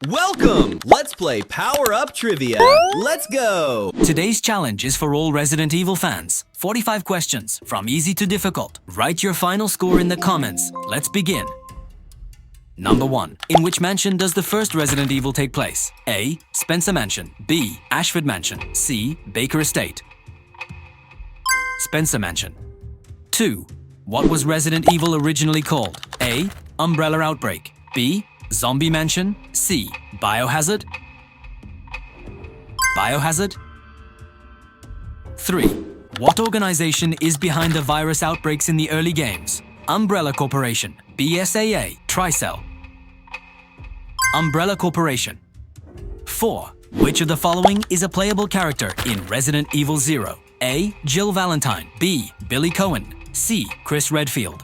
Welcome! Let's play Power Up Trivia. Let's go! Today's challenge is for all Resident Evil fans. 45 questions, from easy to difficult. Write your final score in the comments. Let's begin. Number 1. In which mansion does the first Resident Evil take place? A. Spencer Mansion. B. Ashford Mansion. C. Baker Estate. Spencer Mansion. 2. What was Resident Evil originally called? A. Umbrella Outbreak. B. Zombie Mansion. C. Biohazard. Biohazard. 3. What organization is behind the virus outbreaks in the early games? Umbrella Corporation. BSAA. Tricell. Umbrella Corporation. 4. Which of the following is a playable character in Resident Evil 0? A. Jill Valentine. B. Billy Cohen. C. Chris Redfield.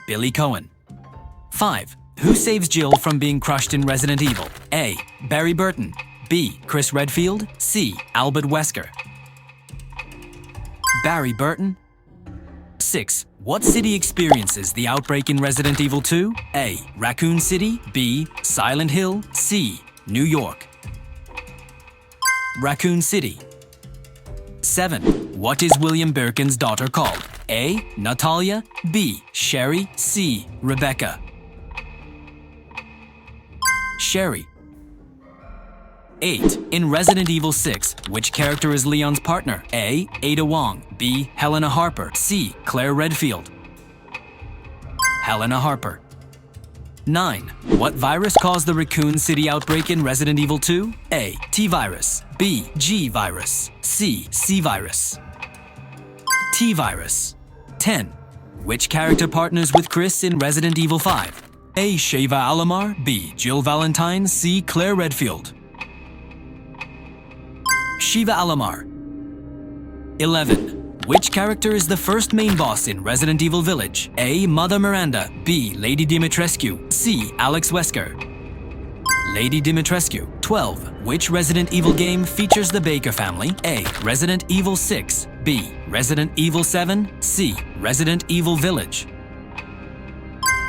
Billy Cohen. 5. Who saves Jill from being crushed in Resident Evil? A. Barry Burton. B. Chris Redfield. C. Albert Wesker. Barry Burton. 6. What city experiences the outbreak in Resident Evil 2? A. Raccoon City. B. Silent Hill. C. New York. Raccoon City. 7. What is William Birkin's daughter called? A. Natalia. B. Sherry. C. Rebecca. Sherry. 8. In Resident Evil 6, which character is Leon's partner? A. Ada Wong. B. Helena Harper. C. Claire Redfield. Helena Harper. 9. What virus caused the Raccoon City outbreak in Resident Evil 2? A. T-virus. B. G-virus. C. C-virus. T-virus. 10. Which character partners with Chris in Resident Evil 5? A. Sheva Alomar. B. Jill Valentine. C. Claire Redfield. Sheva Alomar. 11. Which character is the first main boss in Resident Evil Village? A. Mother Miranda. B. Lady Dimitrescu. C. Alex Wesker. Lady Dimitrescu. 12. Which Resident Evil game features the Baker family? A. Resident Evil 6. B. Resident Evil 7. C. Resident Evil Village.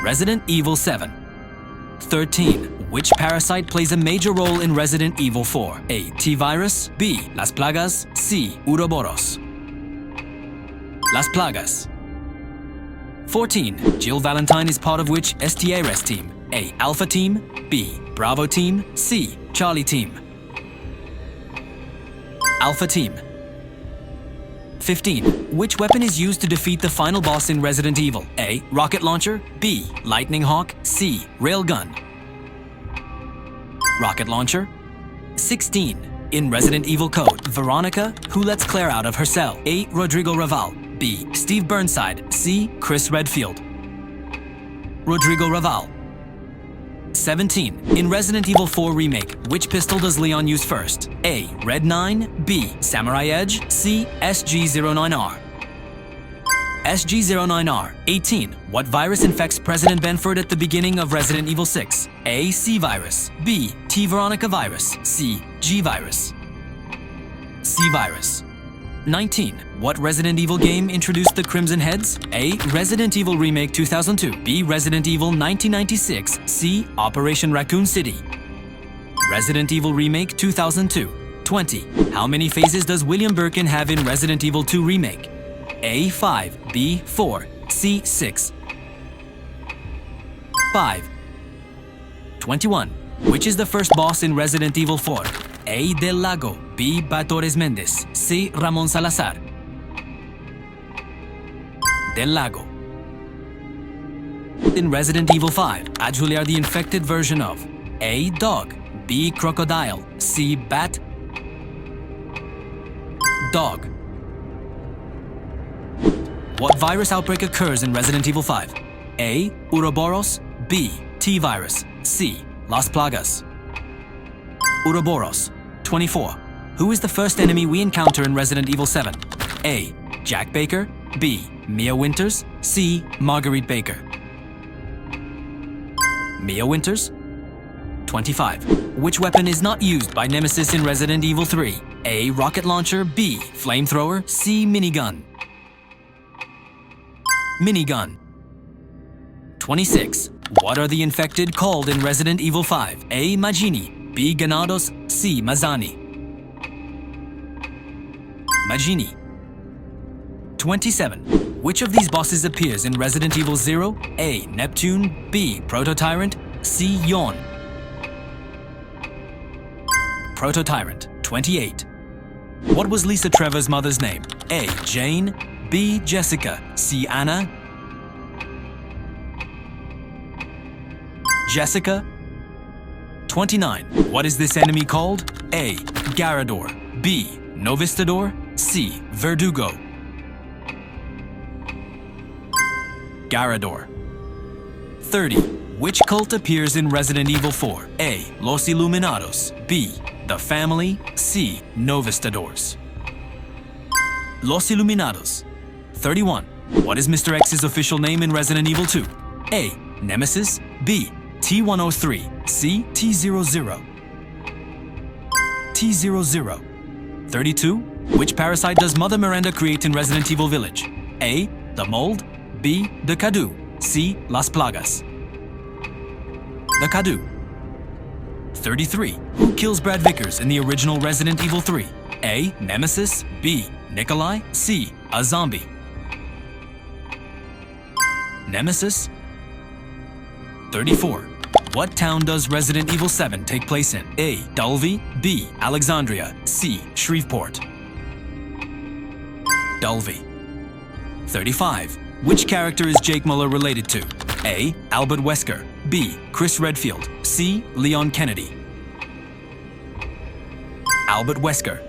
Resident Evil 7. 13. Which parasite plays a major role in Resident Evil 4? A. T-virus. B. Las Plagas. C. Uroboros. Las Plagas. 14. Jill Valentine is part of which STRS team? A. Alpha Team. B. Bravo Team. C. Charlie Team. Alpha Team. 15. Which weapon is used to defeat the final boss in Resident Evil? A. Rocket launcher. B. Lightning Hawk. C. Railgun. Rocket launcher. 16. In Resident Evil Code, Veronica, who lets Claire out of her cell? A. Rodrigo Raval. B. Steve Burnside. C. Chris Redfield. Rodrigo Raval. 17. In Resident Evil 4 Remake, which pistol does Leon use first? A. Red 9. B. Samurai Edge. C. SG-09R. SG-09R. 18. What virus infects President Benford at the beginning of Resident Evil 6? A. C-virus. B. T-Veronica virus. C. G-virus. C-virus. 19. What Resident Evil game introduced the Crimson Heads? A. Resident Evil Remake 2002. B. Resident Evil 1996. C. Operation Raccoon City. Resident Evil Remake 2002. 20. How many phases does William Birkin have in Resident Evil 2 Remake? A. 5. B. 4. C. 6. 5. 21. Which is the first boss in Resident Evil 4? A. Del Lago. B. Batores Mendes. C. Ramon Salazar. Del Lago. In Resident Evil 5, actually are the infected version of A. Dog. B. Crocodile. C. Bat. Dog. What virus outbreak occurs in Resident Evil 5? A. Uroboros. B. T-virus. C. Las Plagas. Uroboros. 24. Who is the first enemy we encounter in Resident Evil 7? A. Jack Baker. B. Mia Winters. C. Marguerite Baker. Mia Winters. 25. Which weapon is not used by Nemesis in Resident Evil 3? A. Rocket launcher. B. Flamethrower. C. Minigun. Minigun. 26. What are the infected called in Resident Evil 5? A. Magini, B. Ganados, C. Mazzani. Magini. 27. Which of these bosses appears in Resident Evil 0? A. Neptune, B. Proto-Tyrant, C. Yawn. Proto-Tyrant. 28. What was Lisa Trevor's mother's name? A. Jane, B. Jessica, C. Anna. Jessica. 29. What is this enemy called? A. Garrador, B. Novistador, C. Verdugo. Garrador. 30. Which cult appears in Resident Evil 4? A. Los Illuminados, B. The Family, C. Novistadors. Los Illuminados. 31. What is Mr. X's official name in Resident Evil 2? A. Nemesis, B. T-103, C. T-00. T-00. 32. Which parasite does Mother Miranda create in Resident Evil Village? A. The Mold, B. The Cadu, C. Las Plagas. The Cadu. 33. Who kills Brad Vickers in the original Resident Evil 3? A. Nemesis, B. Nikolai, C. A zombie. Nemesis. 34. What town does Resident Evil 7 take place in? A. Dulvey, B. Alexandria, C. Shreveport. Dulvey. 35. Which character is Jake Muller related to? A. Albert Wesker, B. Chris Redfield, C. Leon Kennedy. Albert Wesker.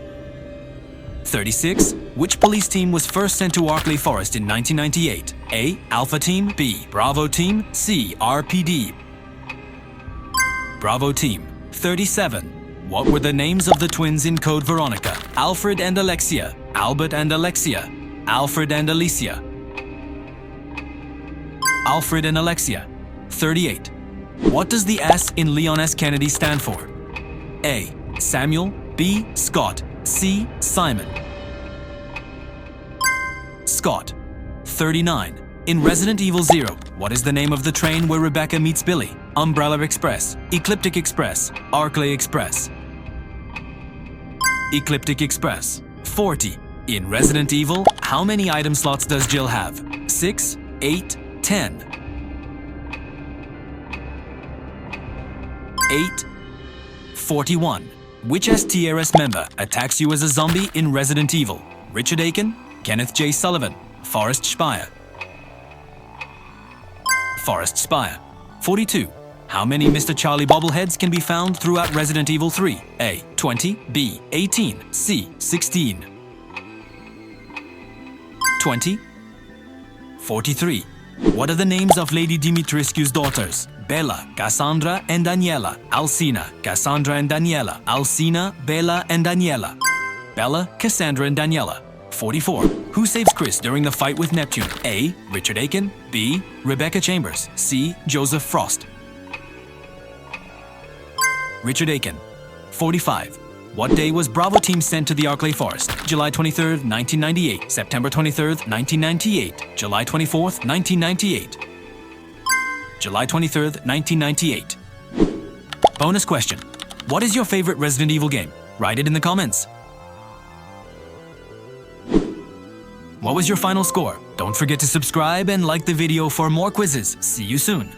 36. Which police team was first sent to Arklay Forest in 1998? A. Alpha Team, B. Bravo Team, C. RPD. Bravo Team. 37. What were the names of the twins in Code Veronica? Alfred and Alexia, Albert and Alexia, Alfred and Alicia. Alfred and Alexia. 38. What does the S in Leon S. Kennedy stand for? A. Samuel, B. Scott, C. Simon. Scott. 39. In Resident Evil 0, what is the name of the train where Rebecca meets Billy? Umbrella Express, Ecliptic Express, Arklay Express. Ecliptic Express. 40. In Resident Evil, how many item slots does Jill have? 6, 8, 10. 8. 41. Which STRS member attacks you as a zombie in Resident Evil? Richard Aiken, Kenneth J. Sullivan, Forrest Spire. Forrest Spire. 42. How many Mr. Charlie bobbleheads can be found throughout Resident Evil 3? A. 20, B. 18, C. 16. 20. 43. What are the names of Lady Dimitrescu's daughters? Bella, Cassandra, and Daniela. Alcina, Cassandra and Daniela. Alcina, Bella, and Daniela. Bella, Cassandra, and Daniela. 44. Who saves Chris during the fight with Neptune? A. Richard Aiken, B. Rebecca Chambers, C. Joseph Frost. Richard Aiken. 45. What day was Bravo Team sent to the Arklay Forest? July 23rd, 1998, September 23rd, 1998, July 24th, 1998. July 23rd, 1998. Bonus question. What is your favorite Resident Evil game? Write it in the comments. What was your final score? Don't forget to subscribe and like the video for more quizzes. See you soon.